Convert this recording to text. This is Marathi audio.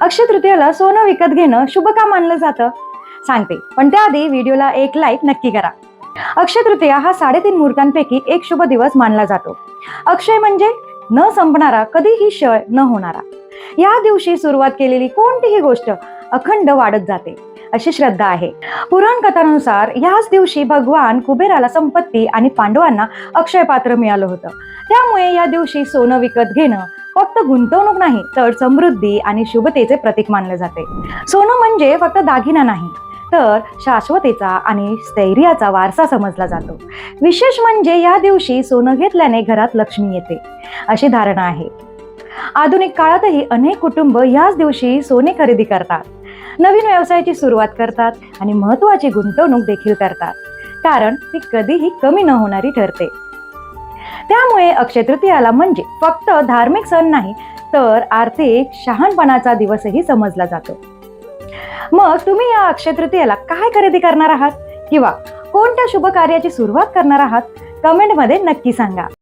अक्षय तृतीयेला सोनं विकत घेणं शुभ का मानलं जातं सांगते, पण त्याआधी व्हिडिओला एक लाईक नक्की करा. अक्षय तृतीया हा 3.5 मुहूर्तांपैकी एक शुभ दिवस मानला जातो. अक्षय म्हणजे न संपणारा, कधीही क्षय न होणारा. या दिवशी सुरुवात केलेली कोणतीही गोष्ट अखंड वाढत जाते अशी श्रद्धा आहे. पुराण कथांनुसार याच दिवशी भगवान कुबेराला संपत्ती आणि पांडवांना अक्षय पात्र मिळालं होतं. त्यामुळे या दिवशी सोनं विकत घेणं फक्त गुंतवणूक नाही, तर समृद्धी आणि शुभतेचे प्रतीक मानले जाते. सोनं म्हणजे फक्त दागिना नाही, तर शाश्वतेचा आणि स्थैर्याचा वारसा समजला जातो. विशेष म्हणजे या दिवशी सोनं घेतल्याने घरात लक्ष्मी येते अशी धारणा आहे. आधुनिक काळातही अनेक कुटुंब याच दिवशी सोने खरेदी करतात, नवीन व्यवसायाची सुरुवात करतात आणि महत्त्वाची गुंतवणूक देखील करतात, कारण ती कधीही कमी न होणारी ठरते. त्यामुळे अक्षय तृतीयाला म्हणजे फक्त धार्मिक सण नाही, तर आर्थिक शहाणपणाचा दिवसही समजला जातो. मग तुम्ही या अक्षय तृतीयेला काय खरेदी करणार आहात किंवा कोणत्या शुभ कार्याची सुरुवात करणार आहात, कमेंटमध्ये नक्की सांगा.